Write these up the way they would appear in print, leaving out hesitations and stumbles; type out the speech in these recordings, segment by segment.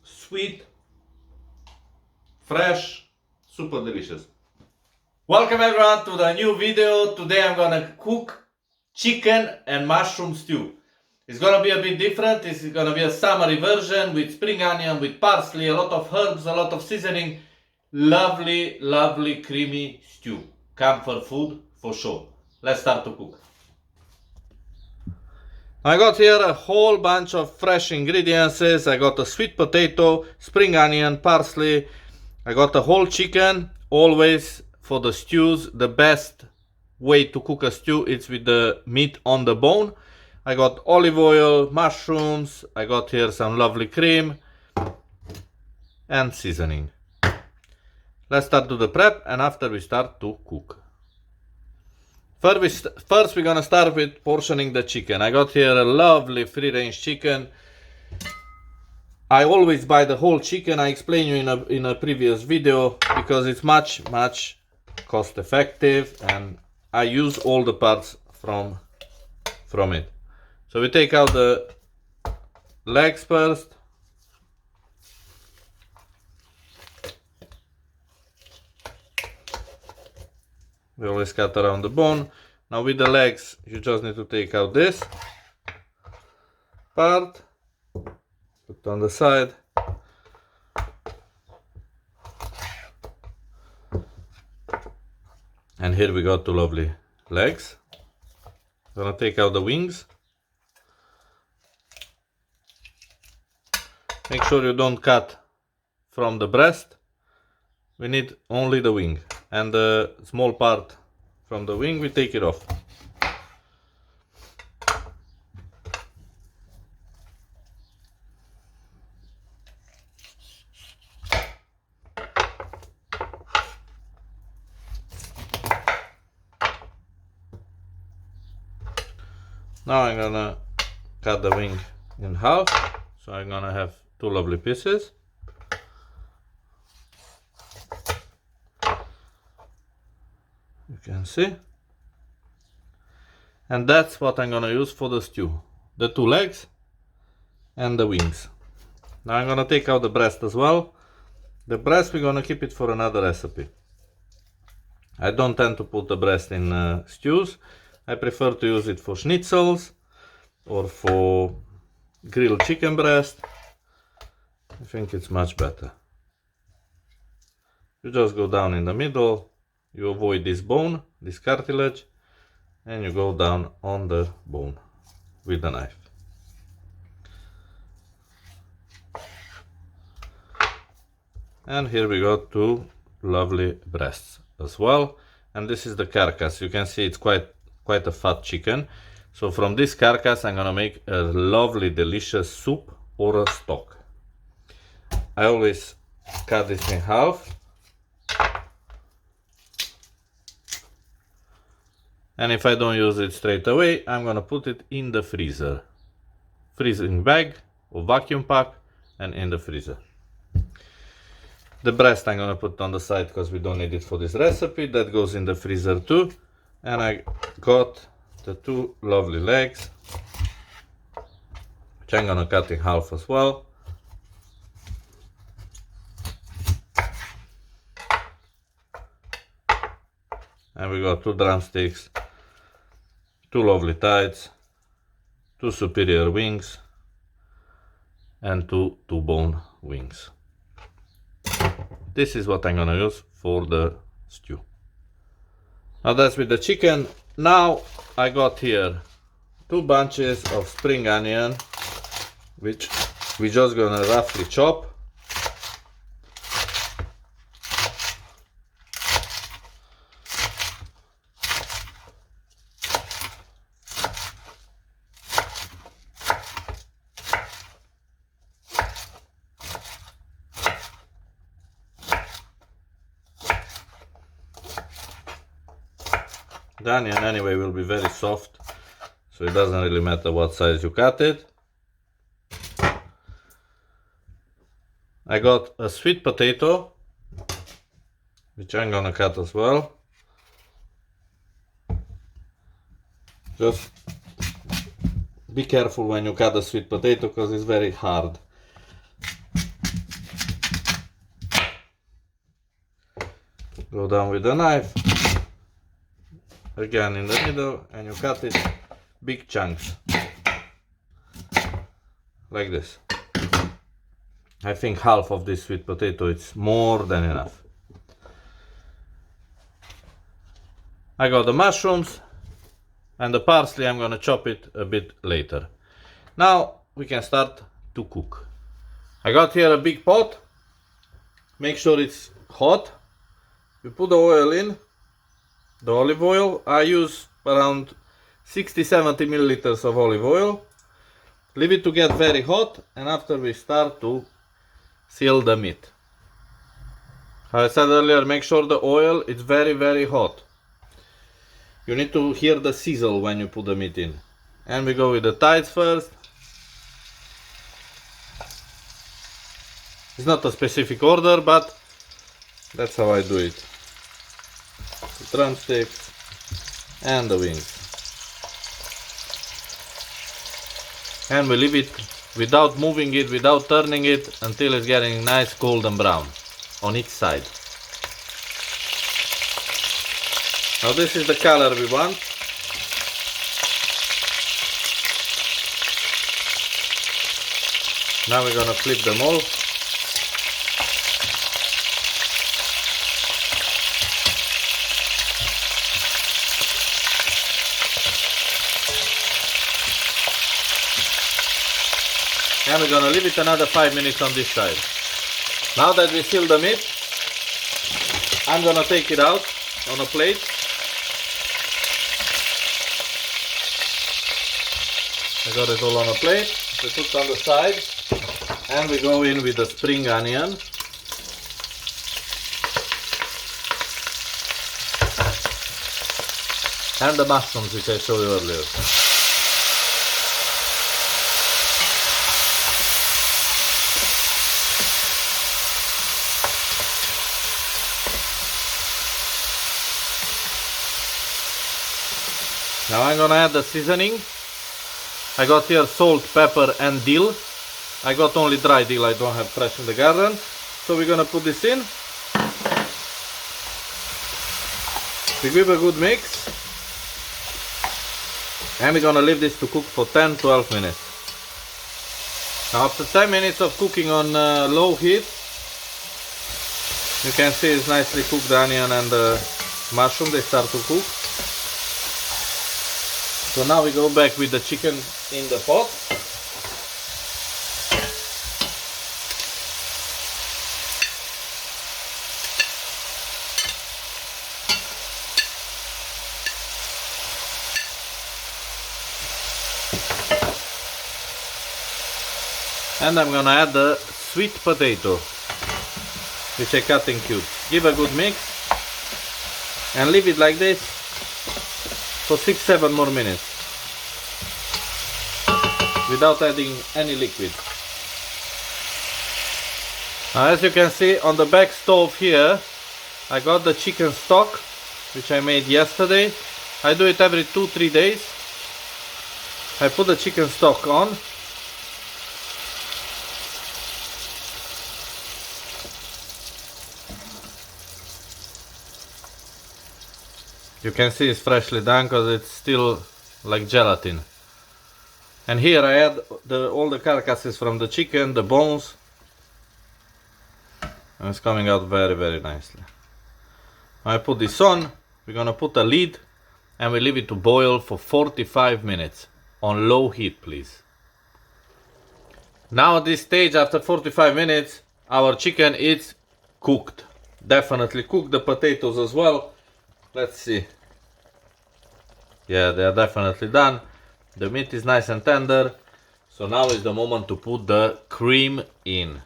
Sweet, fresh, super delicious. Welcome everyone to the new video. Today I'm gonna cook chicken and mushroom stew. It's gonna be a bit different. This is gonna be a summery version with spring onion, with parsley, a lot of herbs, a lot of seasoning. Lovely, lovely creamy stew. Comfort food for sure. Let's start to cook. I got here a whole bunch of fresh ingredients. I got a sweet potato, spring onion, parsley. I got a whole chicken. Always for the stews, the best way to cook a stew is with the meat on the bone. I got olive oil, mushrooms. I got here some lovely cream and seasoning. Let's start to the prep, and after we start to cook. First we're gonna start with portioning the chicken. I got here a lovely free-range chicken. I always buy the whole chicken. I explained you in a previous video because it's much cost effective, and I use all the parts from it. So we take out the legs first. We always cut around the bone. Now with the legs, you just need to take out this part, put on the side. And here we got two lovely legs. I'm gonna take out the wings. Make sure you don't cut from the breast. We need only the wing, and the small part from the wing we take it off. Now I'm gonna cut the wing in half, so I'm gonna have two lovely pieces. You can see. And that's what I'm gonna use for the stew. The two legs and the wings. Now I'm gonna take out the breast as well. The breast we're gonna keep it for another recipe. I don't tend to put the breast in stews. I prefer to use it for schnitzels or for grilled chicken breast. I think it's much better. You just go down in the middle. You avoid this bone, this cartilage, and you go down on the bone with the knife. And here we got two lovely breasts as well. And this is the carcass. You can see it's quite a fat chicken. So from this carcass I'm gonna make a lovely delicious soup or a stock. I always cut this in half. And if I don't use it straight away, I'm gonna put it in the freezer. Freezing bag or vacuum pack, and in the freezer. The breast I'm gonna put on the side because we don't need it for this recipe. That goes in the freezer too. And I got the two lovely legs, which I'm gonna cut in half as well. And we got two drumsticks, two lovely thighs, two superior wings, and two bone wings. This is what I'm gonna use for the stew. Now that's with the chicken. Now I got here two bunches of spring onion, which we just gonna roughly chop. The onion anyway will be very soft, so it doesn't really matter what size you cut it. I got a sweet potato, which I'm gonna cut as well. Just be careful when you cut a sweet potato because it's very hard. Go down with the knife, again in the middle, and you cut it big chunks, like this. I think half of this sweet potato is more than enough. I got the mushrooms and the parsley. I'm gonna chop it a bit later. Now we can start to cook. I got here a big pot. Make sure it's hot. You put the oil in, the olive oil. I use around 60-70 milliliters of olive oil. Leave it to get very hot, and after we start to seal the meat. As I said earlier, make sure the oil is very hot. You need to hear the sizzle when you put the meat in. And we go with the thighs first. It's not a specific order, but that's how I do it. The drumsticks and the wings. And we leave it without moving it, without turning it, until it's getting nice golden brown on each side. Now this is the color we want. Now we're gonna flip them all. And we're gonna leave it another 5 minutes on this side. Now that we seal the meat, I'm gonna take it out on a plate. I got it all on a plate. We put it on the side, and we go in with the spring onion. And the mushrooms which I showed you earlier. Now I'm gonna add the seasoning. I got here salt, pepper and dill. I got only dry dill, I don't have fresh in the garden. So we're gonna put this in. We give a good mix. And we're gonna leave this to cook for 10-12 minutes. Now after 10 minutes of cooking on low heat, you can see it's nicely cooked, the onion and the mushroom, they start to cook. So now we go back with the chicken in the pot. And I'm gonna add the sweet potato, which I cut in cubes. Give a good mix and leave it like this for 6-7 more minutes without adding any liquid. Now, as you can see on the back stove here, I got the chicken stock which I made yesterday. I do it every 2-3 days. I put the chicken stock on. You can see it's freshly done because it's still like gelatin. And here I add all the carcasses from the chicken, the bones. And it's coming out very nicely. I put this on. We're gonna put a lid and we leave it to boil for 45 minutes on low heat, please. Now at this stage, after 45 minutes, our chicken is cooked. Definitely cooked, the potatoes as well. Let's see. Yeah, they are definitely done. The meat is nice and tender. So now is the moment to put the cream in.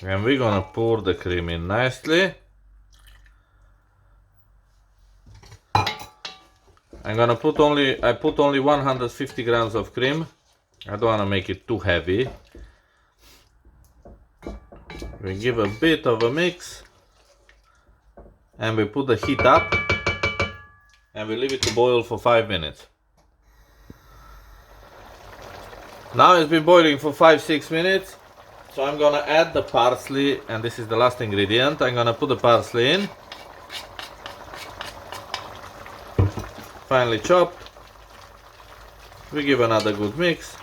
And we're gonna pour the cream in nicely. I put only 150 grams of cream. I don't wanna make it too heavy. We give a bit of a mix. And we put the heat up. And we leave it to boil for 5 minutes. Now it's been boiling for 5-6 minutes. So I'm gonna add the parsley, and this is the last ingredient. I'm gonna put the parsley in. finely chopped. We give another good mix.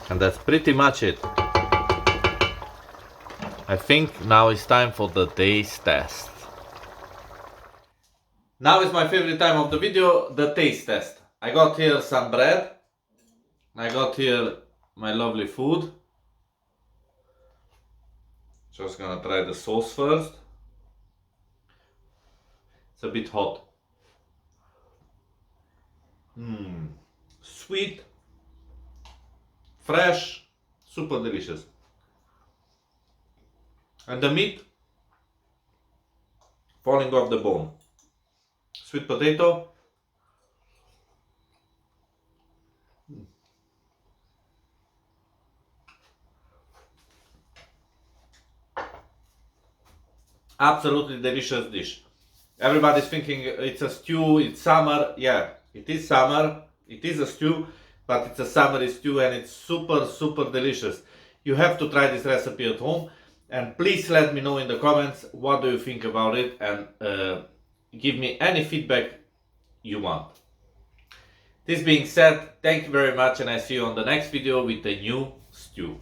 And that's pretty much it. I think now it's time for the taste test. Now is my favorite time of the video, the taste test. I got here some bread. I got here my lovely food. Just gonna try the sauce first. It's a bit hot. Sweet, fresh, super delicious. And the meat falling off the bone. Sweet potato. Absolutely delicious dish. Everybody's thinking it's a stew, it's summer. Yeah, it is summer, it is a stew, but it's a summery stew and it's super, super delicious. You have to try this recipe at home, and please let me know in the comments what do you think about it, and give me any feedback you want. This being said, thank you very much, and I see you on the next video with a new stew.